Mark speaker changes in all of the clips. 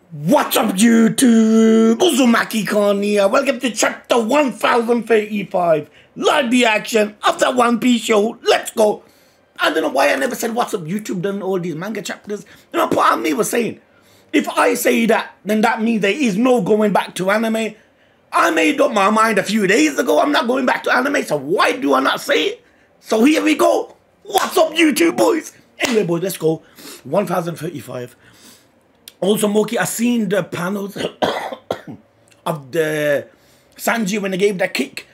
Speaker 1: What's up, YouTube? Uzumaki Khan here. Welcome to chapter 1035. Live reaction of the One Piece show. Let's go. I don't know why I never said what's up, YouTube, done all these manga chapters. You know, part of me was saying, if I say that, then that means there is no going back to anime. I made up my mind a few days ago. I'm not going back to anime, so why do I not say it? So here we go. What's up, YouTube boys? Anyway, boys, let's go. 1035. Also, Moki, I seen the panels of the Sanji when they gave that kick.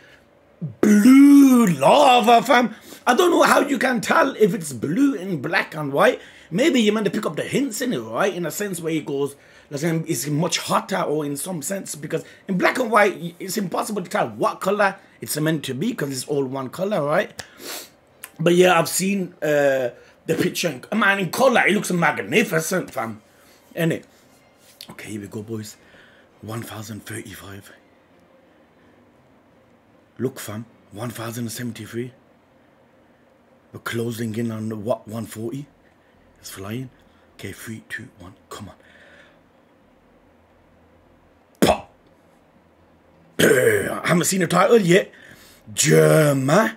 Speaker 1: Blue lava, fam. I don't know how you can tell if it's blue and black and white. Maybe you meant to pick up the hints in it, right? In a sense where it goes, it's much hotter, or in some sense, because in black and white, it's impossible to tell what color it's meant to be because it's all one color, right? But yeah, I've seen the picture. Man, in color, it looks magnificent, fam. Innit? Okay, here we go, boys. 1035. Look, fam. 1073. We're closing in on what? 140. It's flying. Okay, 3, 2, 1. Come on. Pop. I haven't seen the title yet. Germa.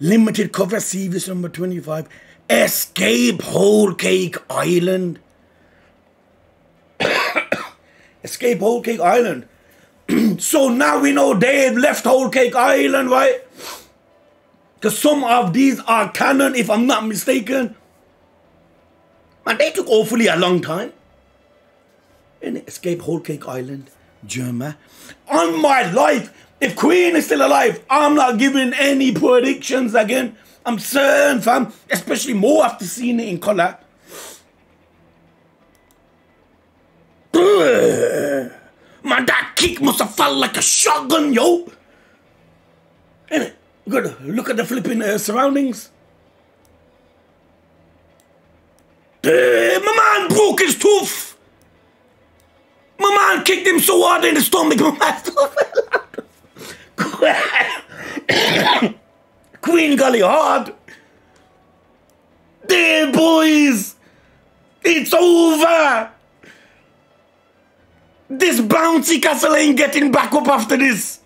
Speaker 1: Limited cover series number 25. Escape Whole Cake Island. Escape Whole Cake Island. So now we know they've left Whole Cake Island, right? Because some of these are canon, if I'm not mistaken. Man, they took awfully a long time. And Escape Whole Cake Island, Germa. On my life, if Queen is still alive, I'm not giving any predictions again. I'm certain, fam. Especially more after seeing it in color. Man, that kick must have felt like a shotgun, yo. Innit? Good. Look at the flipping surroundings. My man broke his tooth. My man kicked him so hard in the stomach. Queen Gully hard. There, boys. It's over. This bouncy castle ain't getting back up after this.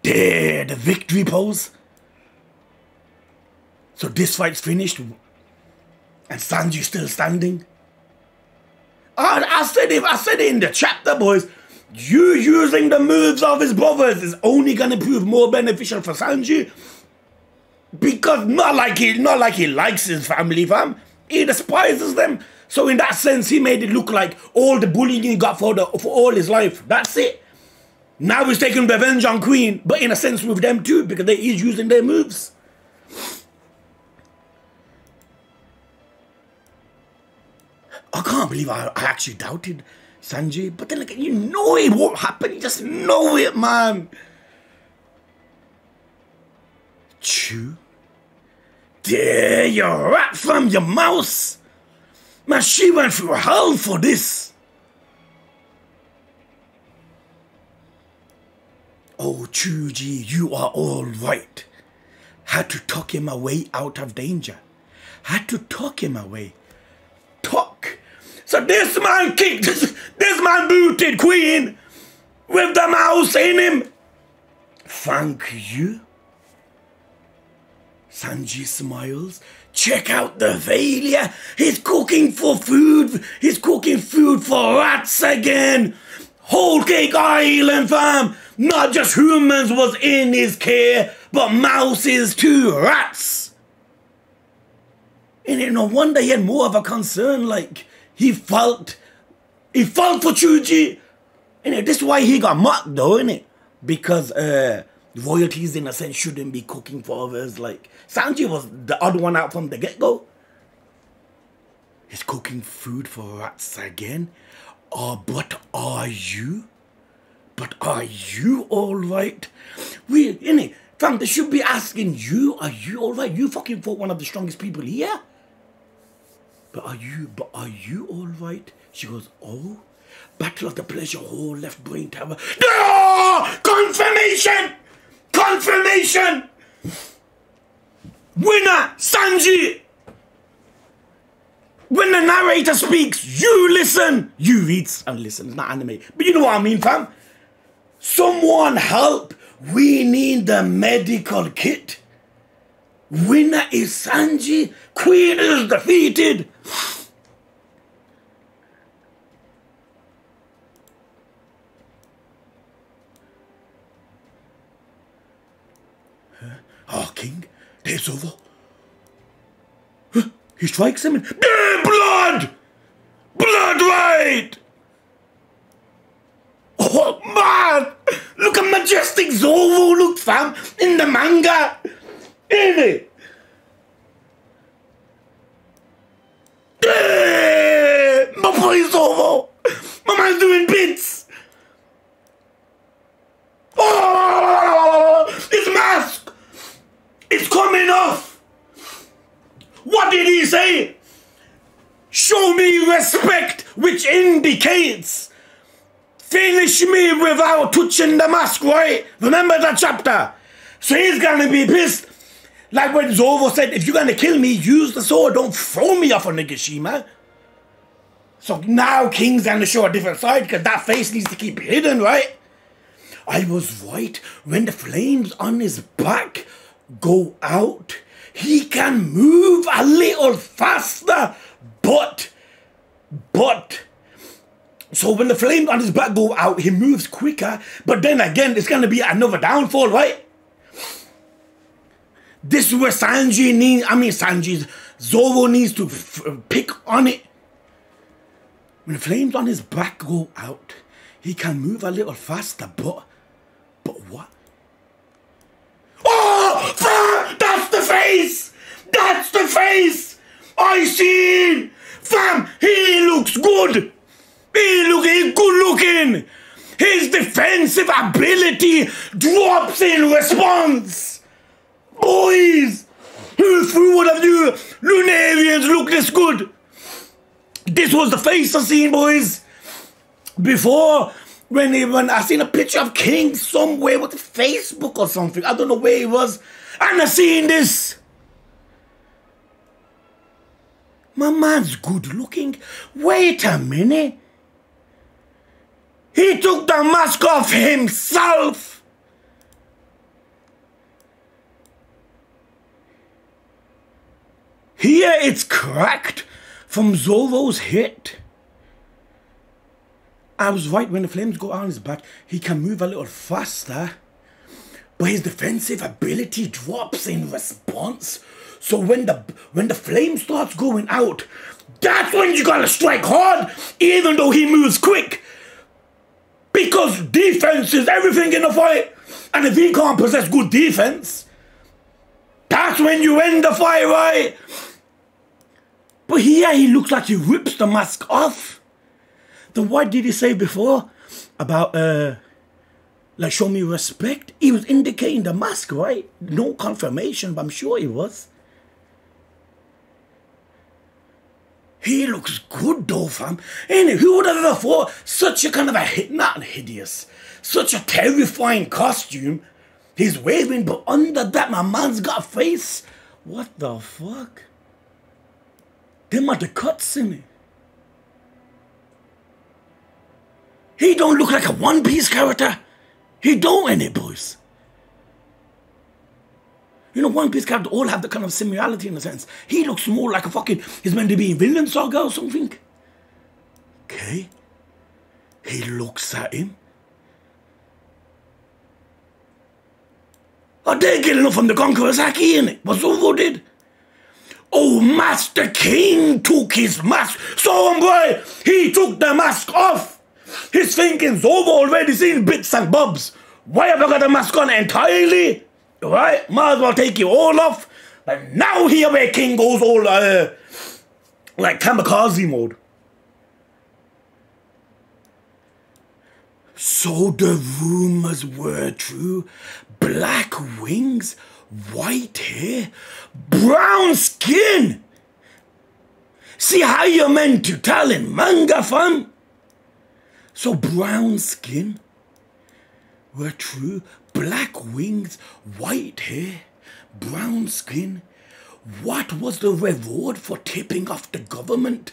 Speaker 1: There, the victory pose. So this fight's finished. And Sanji's still standing. I said it in the chapter, boys. You using the moves of his brothers is only gonna prove more beneficial for Sanji. Because not like he likes his family, fam. He despises them. So in that sense, he made it look like all the bullying he got for all his life. That's it. Now he's taking revenge on Queen, but in a sense with them too, because he's using their moves. I can't believe I actually doubted Sanji, but then like, you know it won't happen. You just know it, man. Chew. There, you rat from your mouse. Man, she went through hell for this. Oh, Chuji, you are all right. Had to talk him away out of danger. Had to talk him away. Talk. So this man kicked, this man booted Queen with the mouse in him. Thank you. Sanji smiles. Check out the failure. He's cooking for food. He's cooking food for rats again. Whole Cake Island, fam. Not just humans was in his care, but mouses too, rats. And no wonder he had more of a concern, like he felt for Chuji. And this is why he got mocked though, innit? Because royalties in a sense shouldn't be cooking for others. Like Sanji was the odd one out from the get-go. He's cooking food for rats again. But are you? But are you alright? Innit? Fam, they should be asking you, are you alright? You fucking fought one of the strongest people here. But are you alright? She goes, oh, Battle of the Pleasure Hall, Left Brain Tower. No! Confirmation! Confirmation! Winner, Sanji! When the narrator speaks, you listen. You read and listen. It's not anime. But you know what I mean, fam? Someone help. We need the medical kit. Winner is Sanji. Queen is defeated. Oh, King, it's over. He strikes him and... blood! Blood right! Oh, man! Look at majestic Zoro, look, fam, in the manga. Ain't it? My boy Zoro! My man's doing bits! Oh! His mask! It's coming off! What did he say? Show me respect, which indicates finish me without touching the mask, right? Remember that chapter? So he's gonna be pissed. Like when Zoro said, if you're gonna kill me, use the sword, don't throw me off of Nagashima. So now King's gonna show a different side because that face needs to keep hidden, right? I was right. When the flames on his back go out, he can move a little faster, but, so when the flames on his back go out, he moves quicker, but then again, it's going to be another downfall, right? This is where Zoro needs to pick on it. When the flames on his back go out, he can move a little faster, but what? Oh, fam, that's the face! That's the face! I seen! Fam, he looks good! He's good looking! His defensive ability drops in response! Boys! Who would have knew Lunarians look this good? This was the face I seen, boys! Before... When I seen a picture of King somewhere with Facebook or something. I don't know where he was. And I seen this. My man's good looking. Wait a minute. He took the mask off himself. Here it's cracked from Zoro's hit. I was right, when the flames go on his back, he can move a little faster, but his defensive ability drops in response. So when the flame starts going out, that's when you gotta strike hard, even though he moves quick. Because defense is everything in a fight. And if he can't possess good defense, that's when you end the fight, right? But here he looks like he rips the mask off. Then what did he say before about, like, show me respect? He was indicating the mask, right? No confirmation, but I'm sure he was. He looks good though, fam. Ain't it? Who would have ever thought such a kind of not hideous, such a terrifying costume he's wearing, but under that, my man's got a face. What the fuck? Them are the cuts in it. He don't look like a One Piece character. He don't, in it, boys. You know, One Piece characters all have the kind of similarity in a sense. He looks more like a fucking... He's meant to be in Villain Saga or something. Okay. He looks at him. Oh, they're getting enough from the Conqueror's Haki, innit? What Zoro did. Oh, Master King took his mask. So, boy, he took the mask off. He's thinking, Zoro already seen bits and bobs. Why have I got the mask on entirely? Right? Might as well take it all off. But now here where King goes all like kamikaze mode. So the rumors were true. Black wings, white hair, brown skin. See how you're meant to tell in manga, fam? So brown skin were true, black wings, white hair, brown skin, What was the reward for tipping off the government?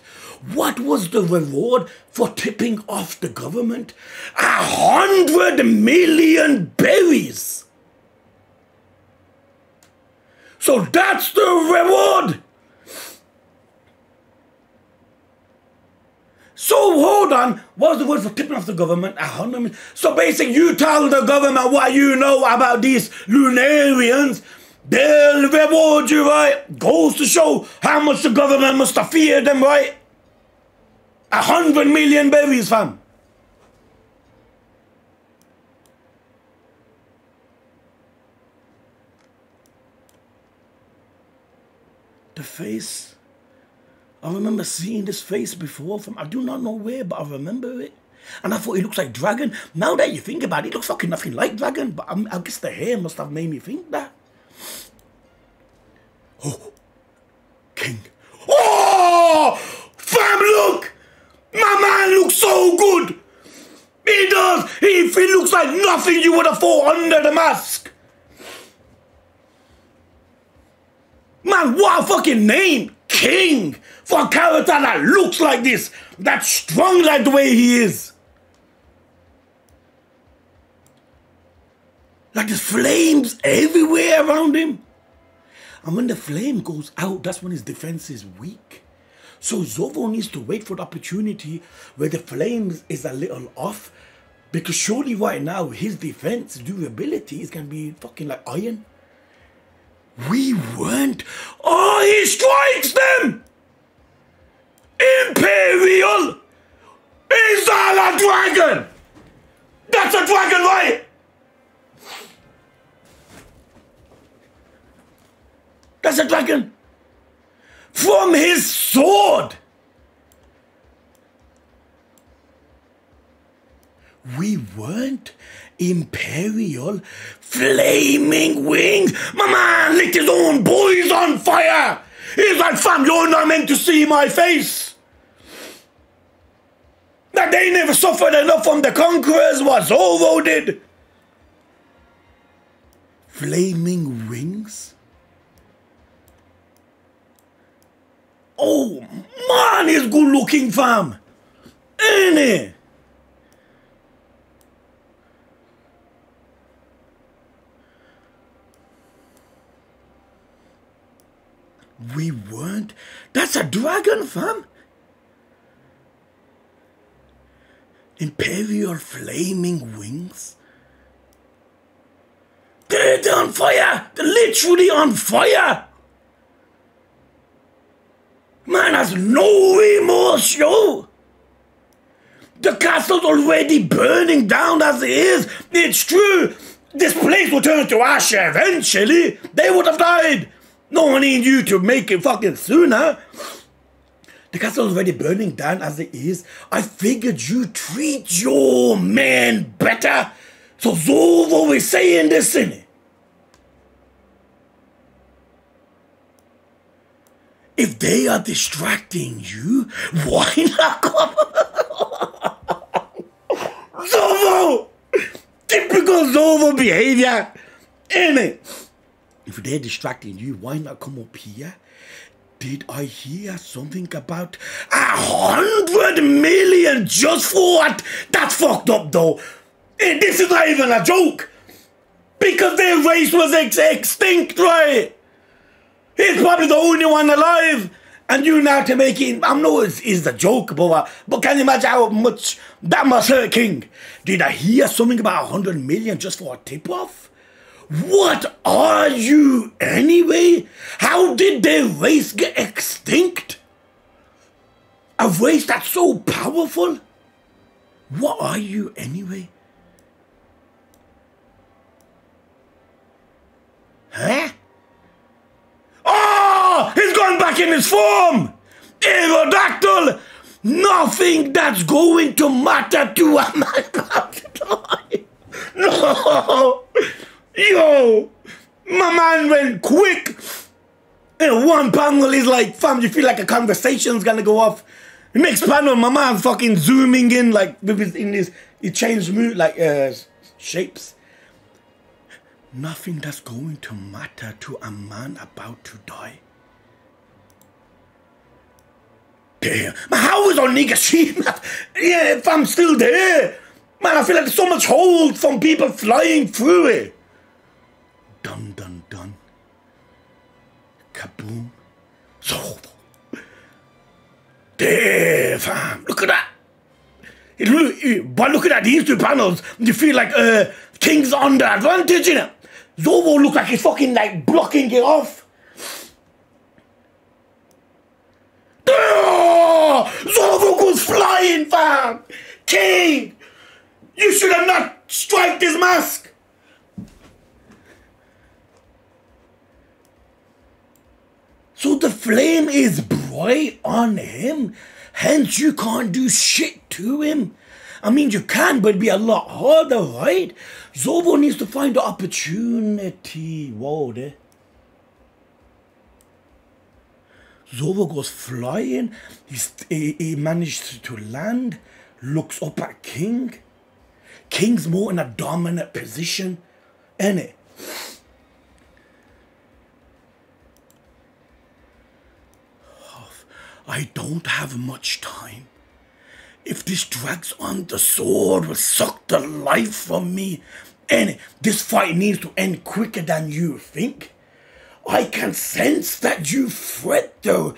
Speaker 1: What was the reward for tipping off the government? 100 million berries. So that's the reward. So hold on, what was the word for tipping off the government? 100 million. So basically you tell the government what you know about these Lunarians, they'll reward you, right? Goes to show how much the government must have feared them, right? 100 million berries, fam. The face. I remember seeing this face before from, I do not know where, but I remember it. And I thought he looks like Dragon. Now that you think about it, he looks fucking nothing like Dragon, but I guess the hair must have made me think that. Oh, King. Oh, fam, look! My man looks so good! He does! He looks like nothing you would have thought under the mask! Man, what a fucking name! King! For a character that looks like this! That's strong like the way he is! Like there's flames everywhere around him! And when the flame goes out, that's when his defense is weak. So Zovo needs to wait for the opportunity where the flames is a little off. Because surely right now, his defense durability is going to be fucking like iron. We weren't. Oh, he strikes them! Imperial! Is that a dragon? That's a dragon, right? That's a dragon. From his sword. We weren't. Imperial flaming wings. My man lit his own boys on fire. He's like, fam, you're not meant to see my face. That they never suffered enough from the conquerors, what Zorro did. Flaming wings. Oh, man, he's good looking, fam. Ain't he? We weren't. That's a dragon, fam. Imperial flaming wings. They're on fire. They're literally on fire. Man has no remorse, yo. The castle's already burning down as it is. It's true. This place will turn to ash eventually. They would have died. No one needs you to make it fucking sooner. The castle's already burning down as it is. I figured you treat your man better. So Zorro is saying this, innit? If they are distracting you, why not come? Zorro! Typical Zorro behavior, innit? If they're distracting you, why not come up here? Did I hear something about 100 million just for what? That's fucked up though. And this is not even a joke. Because their race was extinct, right? He's probably the only one alive. And you now to make it, I know it's a joke, but can you imagine how much that must hurt King? Did I hear something about 100 million just for a tip-off? What are you anyway? How did their race get extinct? A race that's so powerful? What are you anyway? Huh? Oh! He's gone back in his form! Aerodactyl! Nothing that's going to matter to a man about to die. No! Yo! My man went quick! And one panel is like, fam, you feel like a conversation's gonna go off. The next panel, my man fucking zooming in like with his he changed mood like shapes. Nothing that's going to matter to a man about to die. Damn. Man, how is Onigashima? Yeah, if I'm still there. Man, I feel like there's so much hold from people flying through it. Dun, dun, dun. Kaboom. So. Damn, fam. Look at that. But look at these two panels. You feel like King's on the advantage, you know. Zobo look like he's fucking like blocking it off. Oh, Zobo goes flying, fam. King, you should have not struck this mask. So the flame is bright on him, hence you can't do shit to him. I mean, you can, but it'd be a lot harder, right? Zobo needs to find the opportunity. Whoa, there. Zobo goes flying. He managed to land. Looks up at King. King's more in a dominant position, innit? I don't have much time. If this drags on, the sword will suck the life from me. And this fight needs to end quicker than you think. I can sense that you fret though.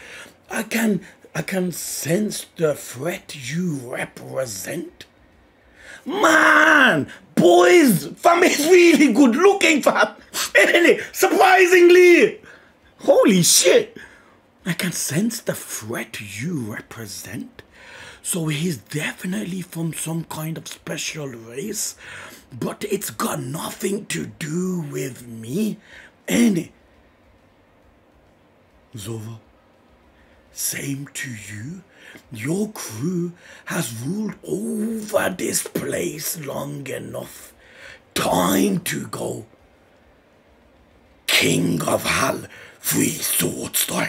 Speaker 1: I can sense the threat you represent. Man, boys, fam is really good looking, fam. Surprisingly. Holy shit. I can sense the threat you represent. So he's definitely from some kind of special race, but it's got nothing to do with me. And Zova, same to you. Your crew has ruled over this place long enough. Time to go. King of Hell, free sword style.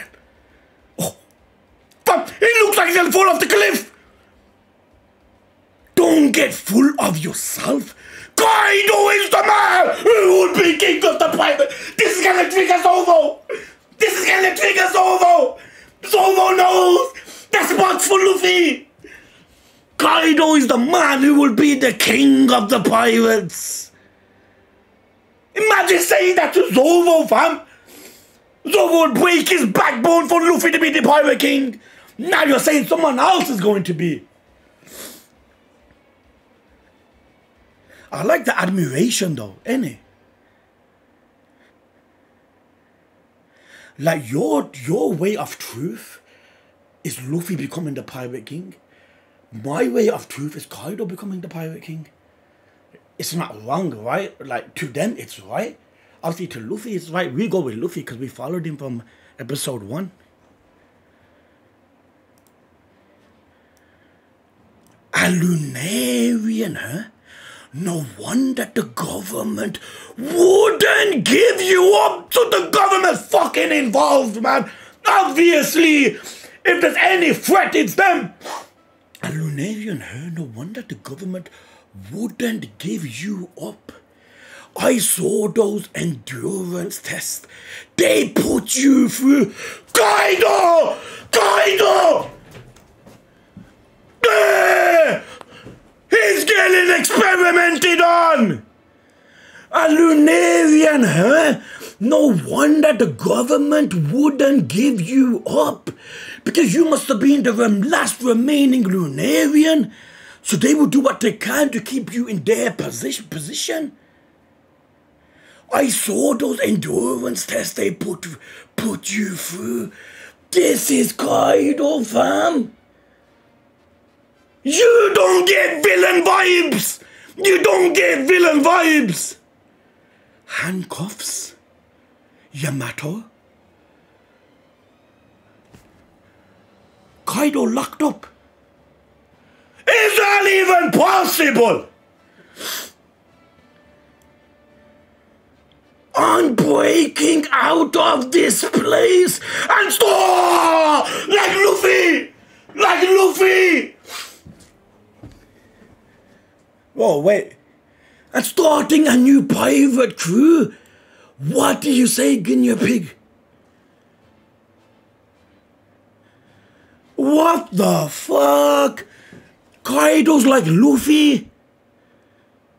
Speaker 1: Oh, but he looks like he'll fall off the cliff. Don't get full of yourself. Kaido is the man who will be king of the pirate. This is gonna trigger Zovo. This is gonna trigger Zovo. Zovo knows the spot's for Luffy. Kaido is the man who will be the king of the pirates. Imagine saying that to Zovo, fam. Zovo would break his backbone for Luffy to be the pirate king. Now you're saying someone else is going to be. I like the admiration though, innit? Like your way of truth is Luffy becoming the pirate king. My way of truth is Kaido becoming the pirate king. It's not wrong, right? Like to them it's right. Obviously to Luffy it's right. We go with Luffy because we followed him from episode 1. A Lunarian, huh? No wonder the government wouldn't give you up to the government fucking involved, man. Obviously, if there's any threat, it's them. A Lunarian, huh? No wonder the government wouldn't give you up. I saw those endurance tests. They put you through. Kaido! Kaido! He's getting experimented on! A Lunarian, huh? No wonder the government wouldn't give you up. Because you must have been the last remaining Lunarian. So they will do what they can to keep you in their position. I saw those endurance tests they put you through. This is Kaido, fam. You don't get villain vibes! You don't get villain vibes! Handcuffs? Yamato? Kaido locked up? Is that even possible? I'm breaking out of this place and stop! Like Luffy! Like Luffy! Oh, wait. And starting a new pirate crew? What do you say, Guinea Pig? What the fuck? Kaido's like Luffy.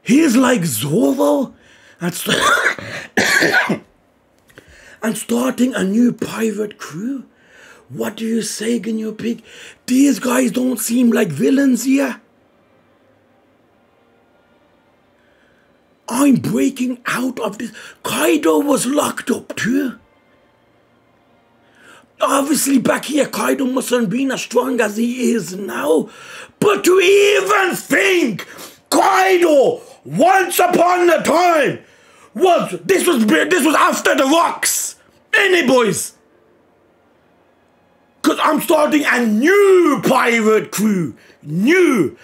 Speaker 1: He's like Zoro. And, and starting a new pirate crew. What do you say, Ginyu Pig? These guys don't seem like villains here. I'm breaking out of this. Kaido was locked up too. Obviously back here Kaido mustn't be as strong as he is now. But to even think Kaido once upon a time this was after the rocks. Any boys? Because I'm starting a new pirate crew. New.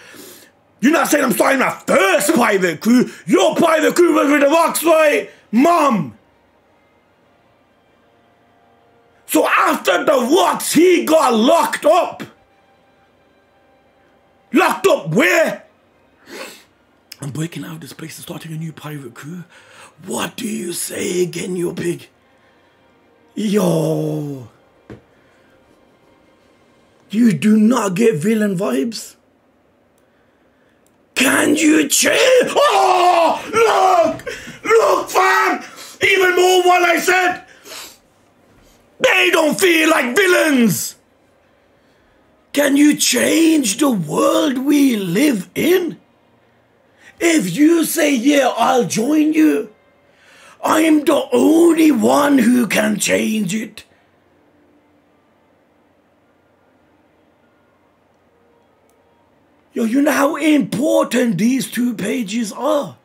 Speaker 1: You're not saying I'm starting my first pirate crew. Your pirate crew was with the rocks, right? Mom. So after the rocks, he got locked up. Locked up where? I'm breaking out of this place and starting a new pirate crew. What do you say again, you pig? Yo. You do not get villain vibes? Can you change? Oh, look, fam. Even more what I said. They don't feel like villains. Can you change the world we live in? If you say, yeah, I'll join you, I'm the only one who can change it. Yo, you know how important these 2 pages are?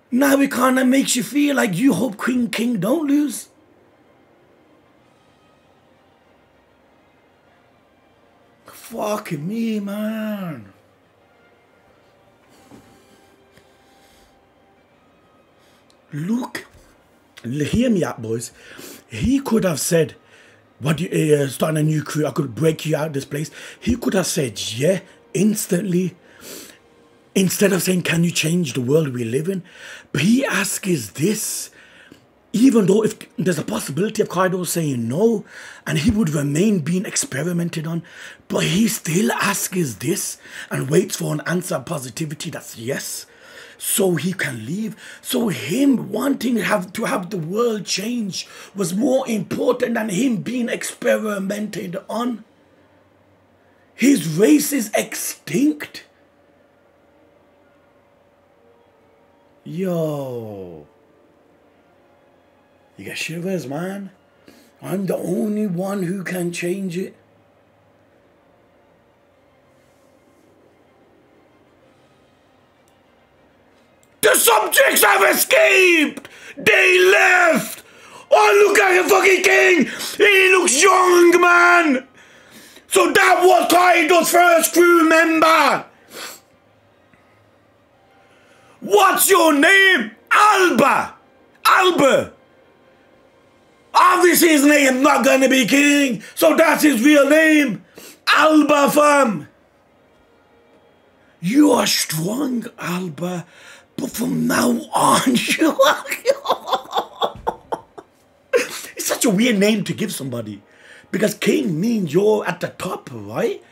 Speaker 1: Now it kind of makes you feel like you hope Queen King don't lose. Fuck me, man. Look, hear me out, boys. He could have said, what you starting a new crew, I could break you out of this place. He could have said, yeah, instantly. Instead of saying, can you change the world we live in? But he asks is this, even though if there's a possibility of Kaido saying no, and he would remain being experimented on, but he still asks is this, and waits for an answer of positivity that's yes, so he can leave. So him wanting to have the world change was more important than him being experimented on. His race is extinct. Yo. You get shivers, man. I'm the only one who can change it. The subjects have escaped! They left! Oh, look at the fucking king! He looks young, man! So that was Kaido's first crew member! What's your name? Alba! Obviously his name not gonna be King, so that's his real name. Alba, fam. You are strong, Alba, but from now on, you are... It's such a weird name to give somebody, because King means you're at the top, right?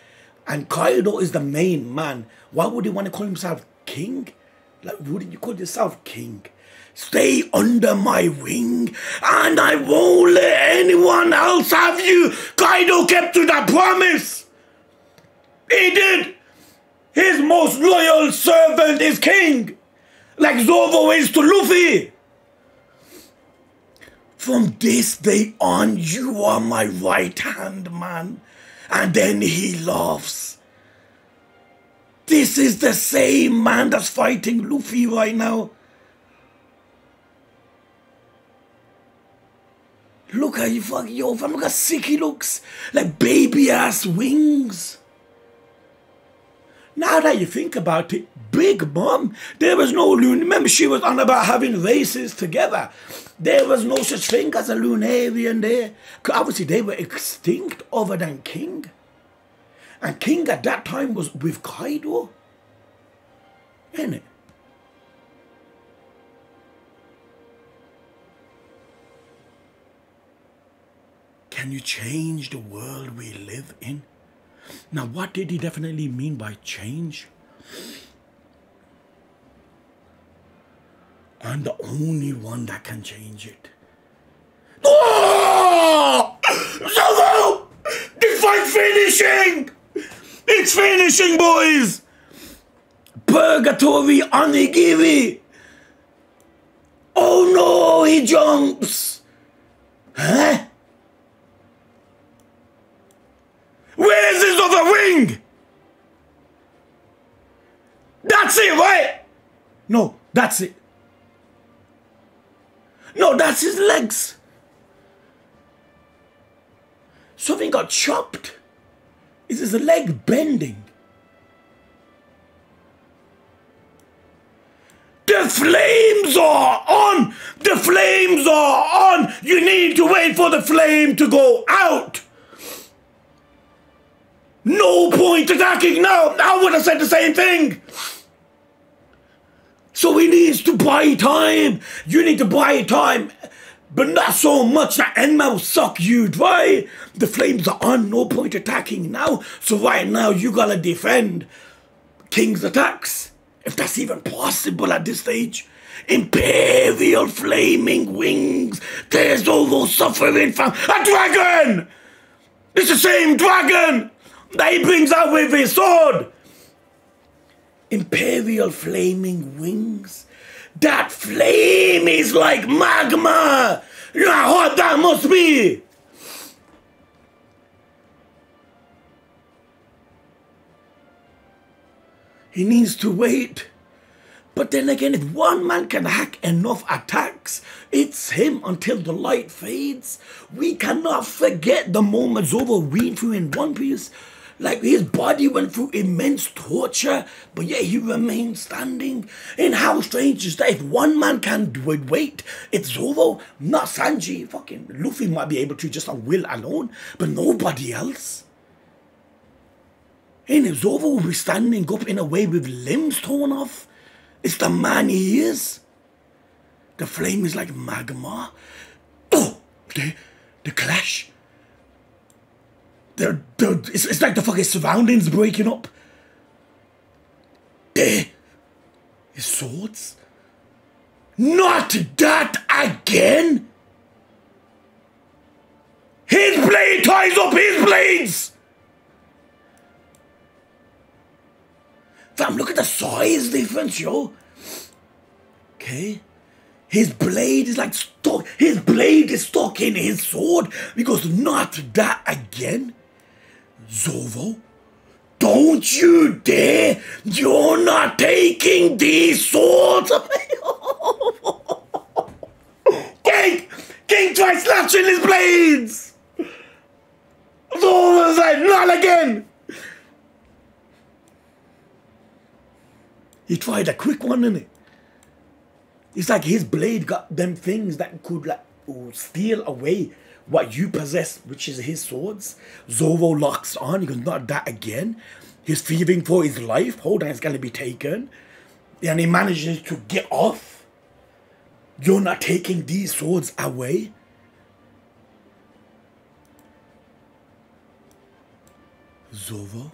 Speaker 1: And Kaido is the main man. Why would he want to call himself King? Like, wouldn't you call yourself King? Stay under my wing, and I won't let anyone else have you. Kaido kept to that promise. He did. His most loyal servant is King, like Zoro is to Luffy. From this day on, you are my right hand man. And then he laughs. This is the same man that's fighting Luffy right now. Look how you fucking, yo, fam, look how sick he looks. Like baby ass wings. Now that you think about it, Big Mom, there was no Loon. Remember she was on about having races together. There was no such thing as a Lunarian there. Obviously they were extinct other than King. And King at that time was with Kaido. Ain't it? Can you change the world we live in? Now, what did he definitely mean by change? I'm the only one that can change it. Oh! Zoro! The fight's finishing! It's finishing, boys! Purgatory Onigiri! Oh no, he jumps! Huh? Where's his other wing? That's it, right? No, that's it. No, that's his legs. Something got chopped. Is his leg bending? The flames are on! The flames are on! You need to wait for the flame to go out! No point attacking now! I would have said the same thing! So he needs to buy time! You need to buy time! But not so much that Enma will suck you dry! The flames are on, no point attacking now. So right now you gotta defend King's attacks. If that's even possible at this stage. Imperial flaming wings. There's Ovo suffering from a dragon! It's the same dragon that he brings out with his sword. Imperial flaming wings. That flame is like magma. You know how hot that must be. He needs to wait. But then again, if one man can hack enough attacks, it's him until the light fades. We cannot forget the moment Zoro went through in One Piece. Like his body went through immense torture, but yet he remained standing. And how strange is that? If one man can wait, it's Zoro, not Sanji. Fucking Luffy might be able to just on will alone, but nobody else. And if Zoro will be standing up in a way with limbs torn off, it's the man he is. The flame is like magma. Oh, the clash. It's like the fucking surroundings breaking up. There. His swords. Not that again. His blade ties up his blades. Fam, look at the size difference, yo. Okay. His blade is like stuck. His blade is stuck in his sword. Because not that again. Zoro, don't you dare! You're not taking these swords away! King tries slashing his blades! Zoro's like, not again! He tried a quick one, innit? It's like his blade got them things that could like steal away what you possess, which is his swords. Zoro locks on. He goes, not that again. He's fearing for his life. Hold on, it's going to be taken. And he manages to get off. You're not taking these swords away. Zoro?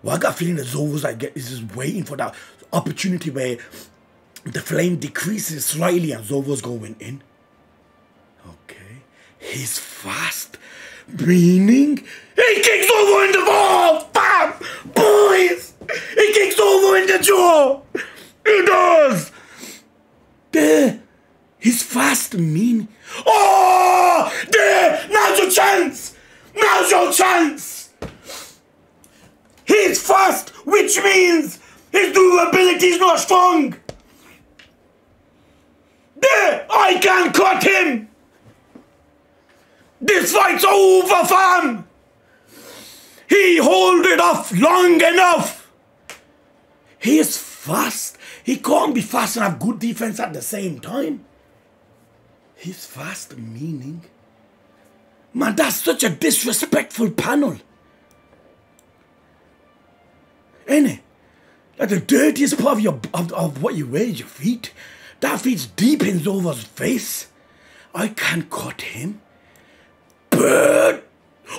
Speaker 1: Well, I got a feeling that Zoro's like, is just waiting for that opportunity where the flame decreases slightly and Zoro's going in. Okay. He's fast. Meaning, he kicks over in the ball! Bam! Boys! He kicks over in the jaw! He does! There! He's fast, meaning. Oh! There! Now's your chance! Now's your chance! He's fast, which means his durability is not strong! There! I can cut him! This fight's over, fam! He hold it off long enough! He is fast. He can't be fast and have good defense at the same time. He's fast, meaning... Man, that's such a disrespectful panel. Ain't it? Like the dirtiest part of what you wear is your feet. That feet's deep in Zoro's face. I can cut him. bird.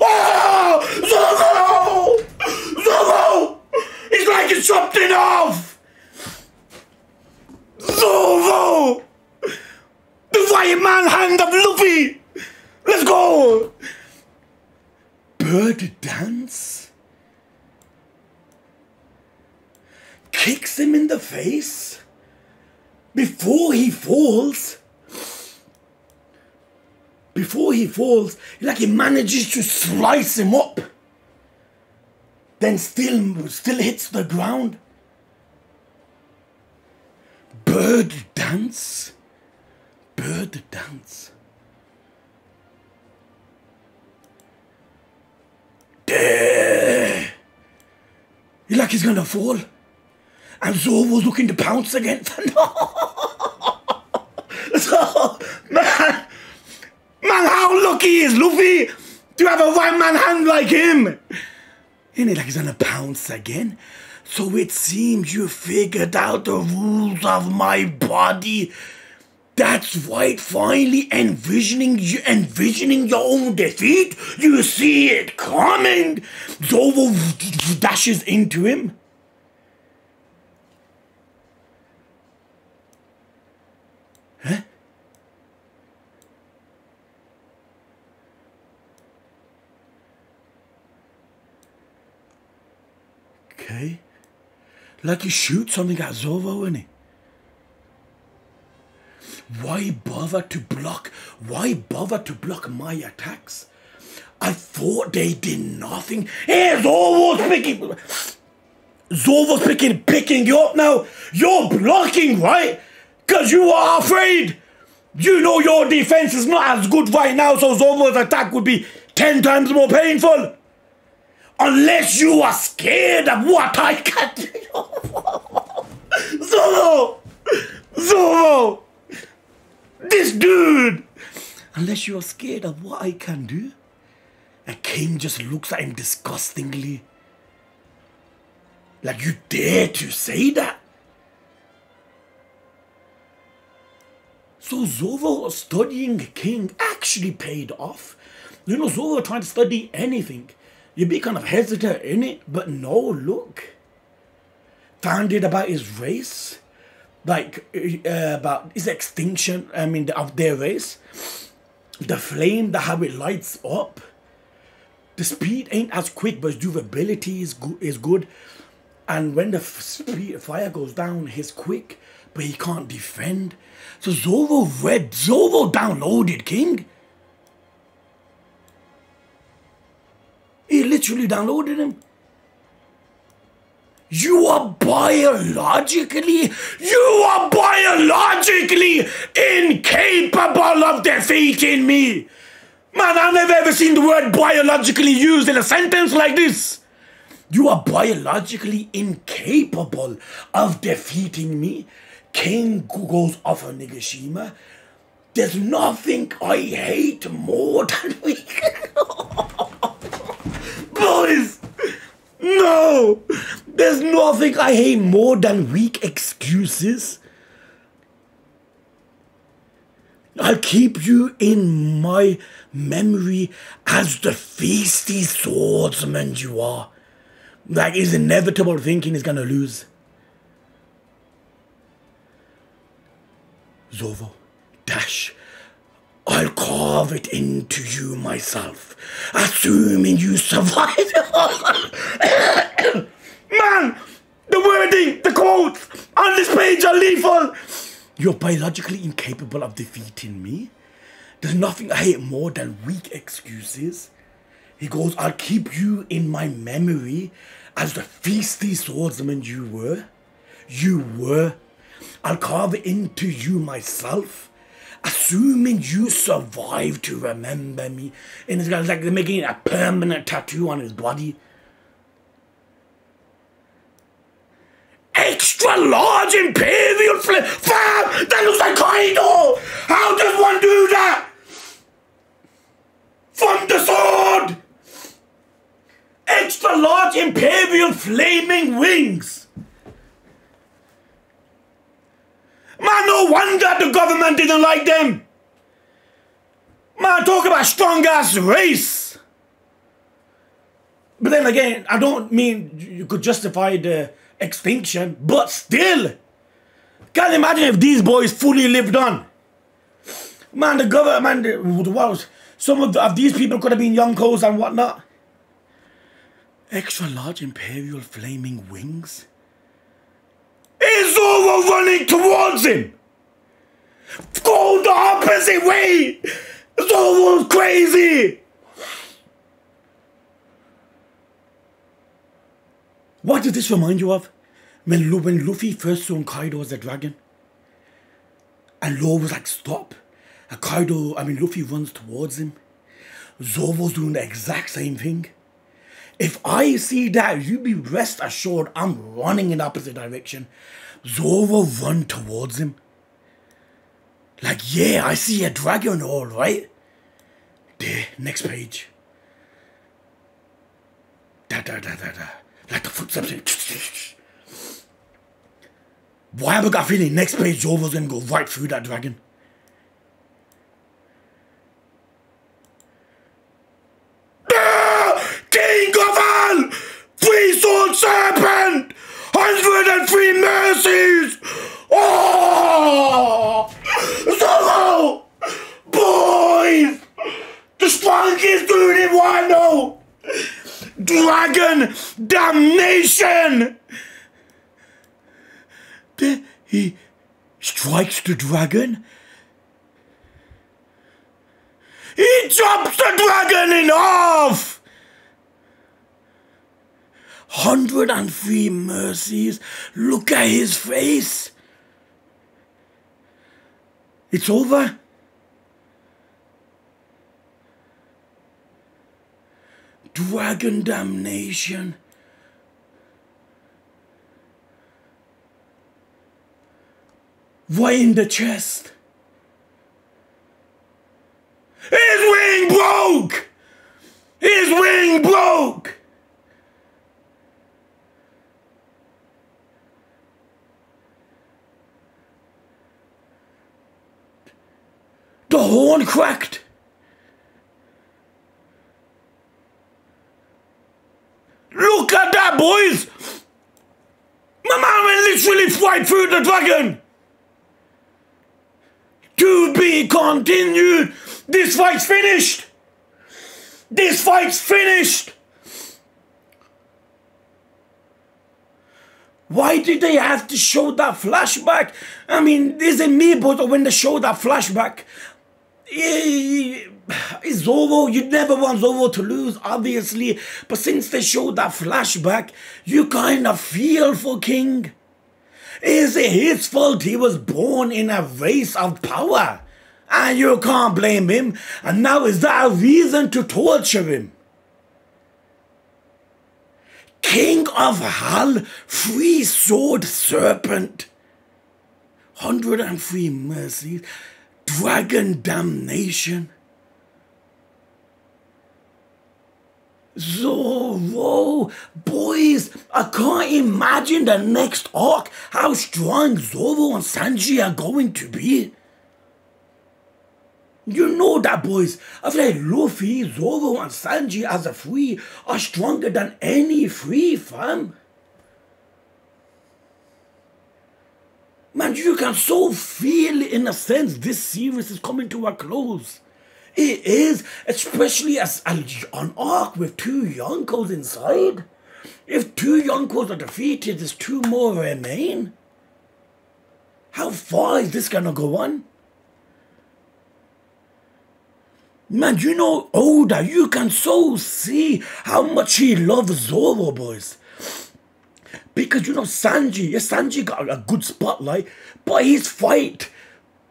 Speaker 1: Oh! Zorro! Zorro! It's like it's something off! Zorro! The fireman hand of Luffy! Let's go! Bird dance? Kicks him in the face? Before he falls? Before he falls, like he manages to slice him up. Then still hits the ground. Bird dance? Bird dance. There. Like he's gonna fall. And Zoro's looking to pounce again. No! So, man, how lucky is Luffy to have a one-man hand like him? Ain't it like he's gonna pounce again? So it seems you figured out the rules of my body. That's right, finally envisioning your own defeat. You see it coming. Zoro dashes into him. Huh? Okay. Like he shoots something at Zoro, innit? Why bother to block my attacks? I thought they did nothing. Hey, Zoro's picking you up now. You're blocking, right? Because you are afraid. You know your defense is not as good right now, so Zoro's attack would be 10 times more painful. Unless you are scared of what I can do. Zoro! This dude! Unless you are scared of what I can do. And King just looks at him disgustingly. Like, you dare to say that? So Zoro studying King actually paid off. You know, Zoro trying to study anything, you'd be kind of hesitant in it, but no, look. Found it about his race, like about his extinction, of their race. The flame, how it lights up. The speed ain't as quick, but his durability is good. And when the fire goes down, he's quick, but he can't defend. So Zoro downloaded King. He literally downloaded him. You are biologically incapable of defeating me. Man, I've never ever seen the word biologically used in a sentence like this. You are biologically incapable of defeating me. King goes off on Nigashima. There's nothing I hate more than weak. Boys, no. There's nothing I hate more than weak excuses. I'll keep you in my memory as the feisty swordsman you are. Like, it's inevitable thinking he's gonna lose. Zoro, dash. I'll carve it into you myself, assuming you survive. Man, the wording, the quotes on this page are lethal. You're biologically incapable of defeating me. There's nothing I hate more than weak excuses. He goes, I'll keep you in my memory as the feisty swordsman you were. You were. I'll carve it into you myself, assuming you survive to remember me. And it's like they're making a permanent tattoo on his body. Extra large imperial flame. Fam! That looks like Kaido! How does one do that? From the sword! Extra large imperial flaming wings. Man, no wonder the government didn't like them. Man, talk about strong ass race. But then again, I don't mean you could justify the extinction, but still. Can't imagine if these boys fully lived on. Man, the government, some of these people could have been yonkos and whatnot. Extra large imperial flaming wings. Is Zoro running towards him? Go the opposite way. Zoro's crazy. What does this remind you of? When Luffy first saw Kaido as a dragon, and Law was like, stop. And Luffy runs towards him. Zoro's doing the exact same thing. If I see that, you be rest assured I'm running in the opposite direction. Zoro run towards him. Like, yeah, I see a dragon, all right. There, next page. Like the footsteps. Why have I got a feeling next page Zoro's gonna go right through that dragon? King of all! Three-sword serpent! 103 mercies! Oh! Zoro! Boys! The strongest dude in Wano! Dragon damnation! He strikes the dragon. He chops the dragon in half! 103 mercies. Look at his face. It's over. Dragon damnation. Right in the chest. His wing broke! His wing broke! The horn cracked. Look at that, boys! My man will literally fight through the dragon! To be continued! This fight's finished! This fight's finished! Why did they have to show that flashback? I mean, isn't me, but when they show that flashback, it's Zoro. You never want Zoro to lose, obviously. But since they showed that flashback, you kind of feel for King. Is it his fault he was born in a race of power? And you can't blame him. And now is that a reason to torture him? King of Hell, three-sword serpent, 103 mercies, dragon damnation. Zoro, boys, I can't imagine the next arc, how strong Zoro and Sanji are going to be. You know that, boys. I feel like Luffy, Zoro and Sanji as a three are stronger than any three, fam. Man, you can so feel in a sense this series is coming to a close. It is, especially as an arc with two Yonkos inside. If two Yonkos are defeated, there's two more remain. How far is this gonna go on? Man, you know Oda, you can so see how much he loves Zoro, boys. Because, you know, Sanji, yes, Sanji got a good spotlight, but his fight.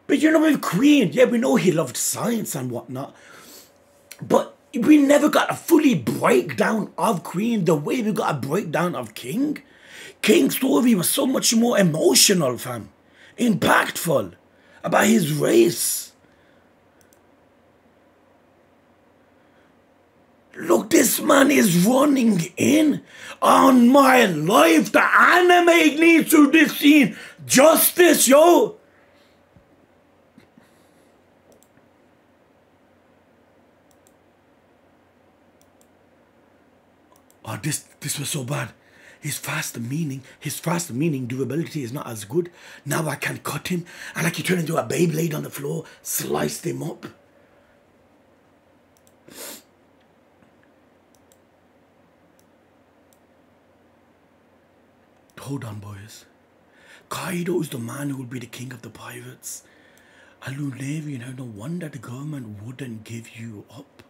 Speaker 1: But, you know, with Queen, yeah, we know he loved science and whatnot. But we never got a fully breakdown of Queen the way we got a breakdown of King. King's story was so much more emotional, fam. Impactful. About his race. Look, this man is running in. On my life, the anime needs to this scene justice, yo. Oh, this was so bad. His fast meaning durability is not as good. Now I can cut him. And like he turned into a Beyblade on the floor, sliced him up. Hold on, boys. Kaido is the man who will be the king of the pirates. A Lunavian, no wonder the government wouldn't give you up.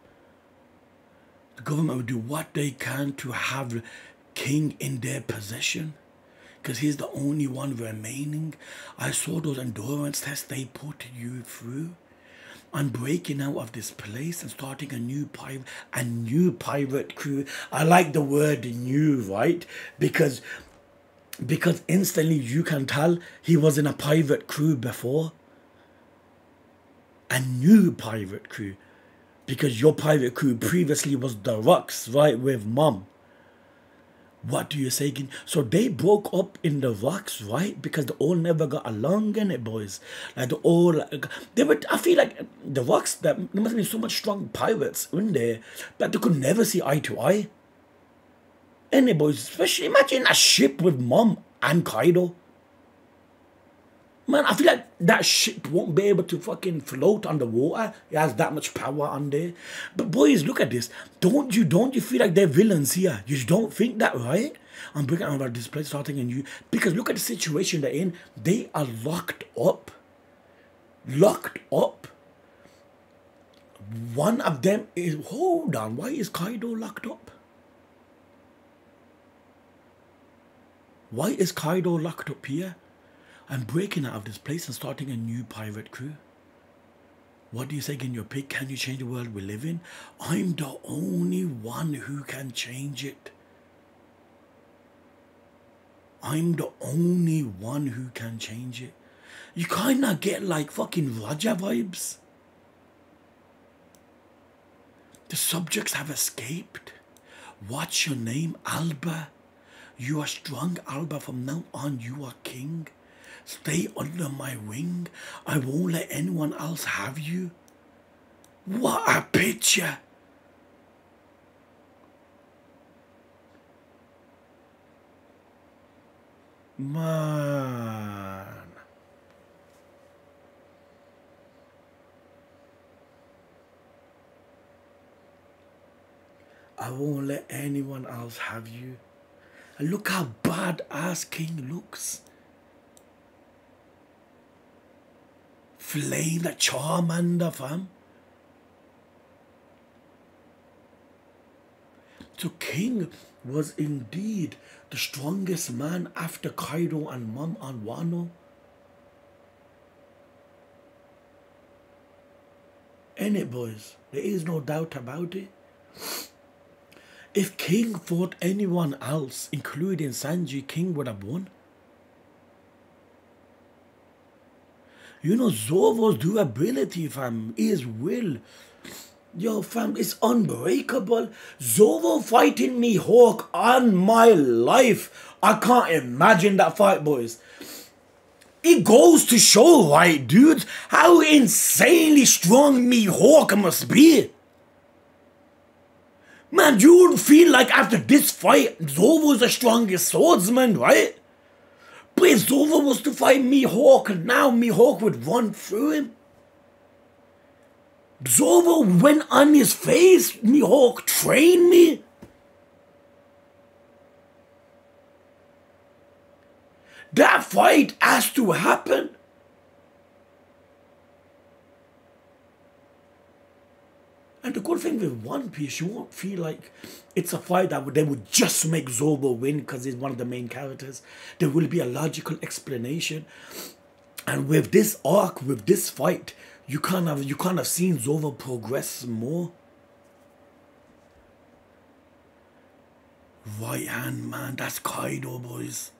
Speaker 1: The government would do what they can to have king in their possession. Because he's the only one remaining. I saw those endurance tests they put you through. I'm breaking out of this place and starting a new pirate crew. I like the word new, right? Because instantly you can tell he was in a pirate crew before. A new pirate crew. Because your pirate crew previously was the Rocks, right, with Mom. What do you say again? So they broke up in the Rocks, right? Because they all never got along, innit, boys? Like they all, I feel like the Rocks, there must be so much strong pirates in there that they could never see eye to eye. Any boys, especially imagine a ship with Mom and Kaido. Man, I feel like that ship won't be able to fucking float on the water. It has that much power on there. But boys, look at this. Don't you feel like they're villains here? You don't think that, right? I'm breaking out about this place, starting a new. Because look at the situation they're in. They are locked up. Locked up. One of them is. Hold on. Why is Kaido locked up? Why is Kaido locked up here? I'm breaking out of this place and starting a new pirate crew. What do you say in your pick? Can you change the world we live in? I'm the only one who can change it. I'm the only one who can change it. You kind of get like fucking Raja vibes. The subjects have escaped. What's your name? Alba. You are strong, Alba. From now on, you are king. Stay under my wing. I won't let anyone else have you. What a picture. Man. I won't let anyone else have you. And look how badass King looks. Flame the Charmander, fam. So King was indeed the strongest man after Kaido and Mom on Wano. Ain't it, boys? There is no doubt about it. If King fought anyone else, including Sanji, King would have won. You know, Zoro's durability, fam, his will. Yo, fam, it's unbreakable. Zoro fighting Mihawk on my life. I can't imagine that fight, boys. It goes to show, right, dudes, how insanely strong Mihawk must be. Man, you would feel like after this fight, Zoro's the strongest swordsman, right? But if Zoro was to fight Mihawk, now Mihawk would run through him. Zoro went on his face. Mihawk trained me. That fight has to happen. And the good thing with One Piece, you won't feel like it's a fight that they would just make Zoro win because he's one of the main characters. There will be a logical explanation. And with this arc, with this fight, you kind of seen Zoro progress more. Right hand, man, that's Kaido, boys.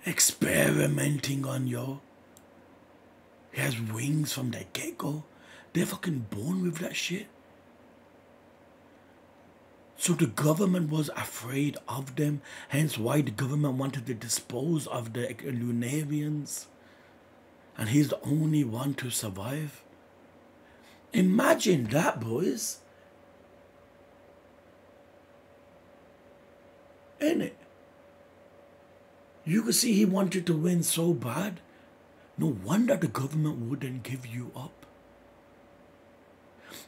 Speaker 1: Experimenting on yo. He has wings from the get-go. They're fucking born with that shit. So the government was afraid of them. Hence why the government wanted to dispose of the Lunarians. And he's the only one to survive. Imagine that, boys. Innit? You could see he wanted to win so bad. No wonder the government wouldn't give you up.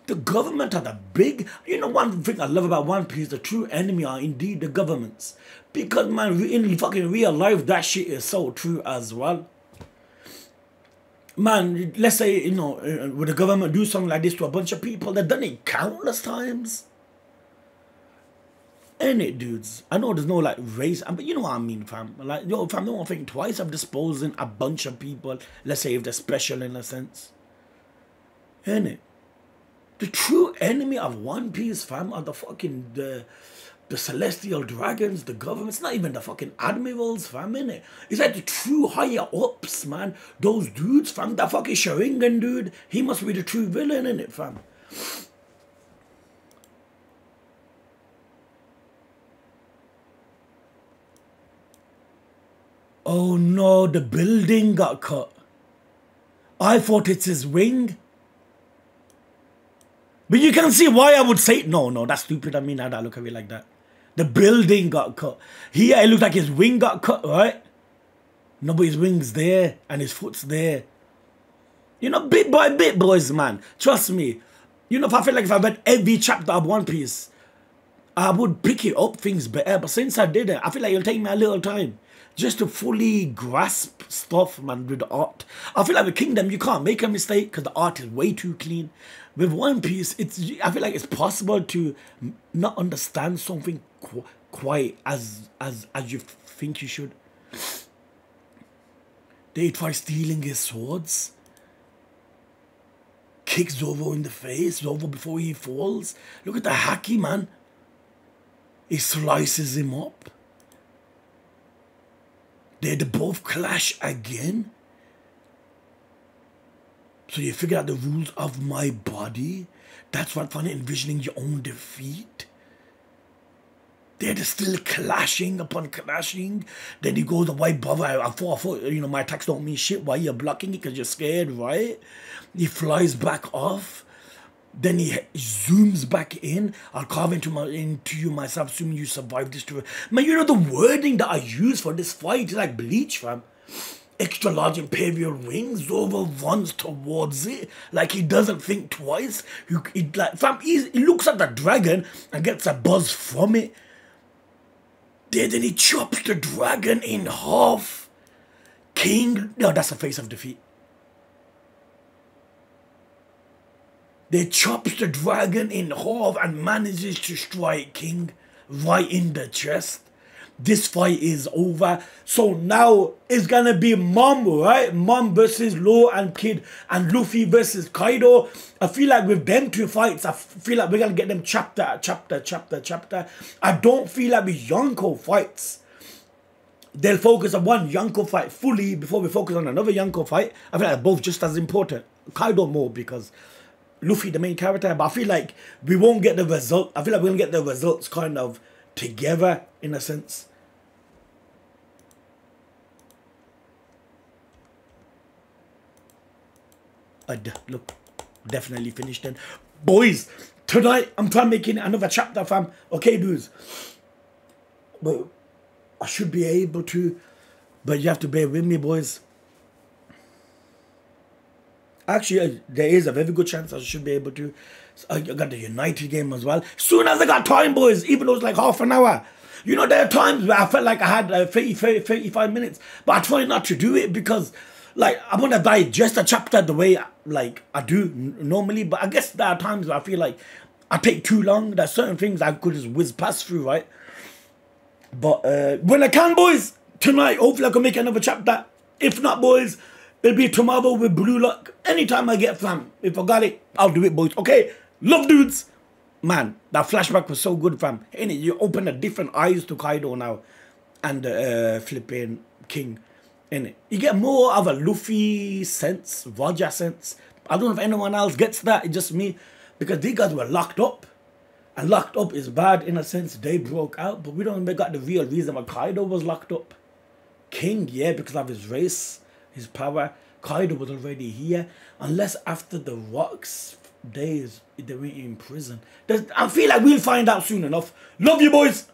Speaker 1: The government are the big... You know one thing I love about One Piece, the true enemy are indeed the governments. Because, man, in fucking real life, that shit is so true as well. Man, let's say, you know, would the government do something like this to a bunch of people? They've done it countless times. Ain't it, dudes? I know there's no, like, race, but you know what I mean, fam. Like, yo, fam, don't think twice of disposing a bunch of people, let's say if they're special in a sense. Ain't it? The true enemy of One Piece, fam, are the fucking, the celestial dragons, the government. It's not even the fucking admirals, fam, innit? It's like the true higher ups, man. Those dudes, fam, that fucking Sharingan dude, he must be the true villain, innit, fam? Oh no, the building got cut. I thought it's his wing. But you can see why I would say, no, that's stupid. I mean, how that look at me like that. The building got cut. Here, it looks like his wing got cut, right? No, but his wing's there and his foot's there. You know, bit by bit, boys, man. Trust me. You know, if I feel like if I read every chapter of One Piece, I would pick it up things better. But since I didn't, I feel like it'll take me a little time just to fully grasp stuff, man, with the art. I feel like with Kingdom, you can't make a mistake because the art is way too clean. With One Piece, I feel like it's possible to not understand something quite as you think you should. They try stealing his swords. Kicks Zoro in the face, Zoro before he falls. Look at the hacky, man. He slices him up. They both clash again. So you figure out the rules of my body. That's what fun, envisioning your own defeat. They're still clashing upon clashing. Then he goes, why bother? I thought, you know, my attacks don't mean shit. Why you're blocking it? Because you're scared, right? He flies back off. Then he zooms back in. I'll carve into you myself, assuming you survive this. Man, you know the wording that I use for this fight is like Bleach, fam. Extra large imperial wings. Zoro runs towards it like he doesn't think twice. He looks at the dragon and gets a buzz from it. Then he chops the dragon in half. King, no, that's the face of defeat. They chops the dragon in half and manages to strike King right in the chest. This fight is over. So now it's gonna be Mom, right? Mom versus Law and Kid, and Luffy versus Kaido. I feel like with them two fights, I feel like we're gonna get them chapter. I don't feel like with Yonko fights, they'll focus on one Yonko fight fully before we focus on another Yonko fight. I feel like they're both just as important. Kaido more because Luffy the main character, but I feel like we won't get the result. I feel like we're gonna get the results kind of together in a sense. Look, definitely finished then. Boys, tonight I'm trying making another chapter, fam. Okay, dudes. But I should be able to, but you have to bear with me, boys. Actually, there is a very good chance I should be able to. I got the United game as well. Soon as I got time, boys, even though it's like half an hour. You know, there are times where I felt like I had 35 minutes. But I try not to do it because, like, I want to digest a chapter the way, like, I do normally. But I guess there are times where I feel like I take too long. There's certain things I could just whiz past through, right? But when I can, boys, tonight, hopefully I can make another chapter. If not, boys, it'll be tomorrow with Blue Lock. Anytime I get fam. If I got it, I'll do it, boys. Okay? Love, dudes. Man, that flashback was so good, fam. Ain't it? You open a different eyes to Kaido now. And flipping King. Ain't it? You get more of a Luffy sense. Roger sense. I don't know if anyone else gets that. It's just me. Because these guys were locked up. And locked up is bad in a sense. They broke out. But we don't even got the real reason why Kaido was locked up. King, yeah, because of his race. His power. Kaido was already here. Unless after the Rocks days, they were in prison. I feel like we'll find out soon enough. Love you, boys.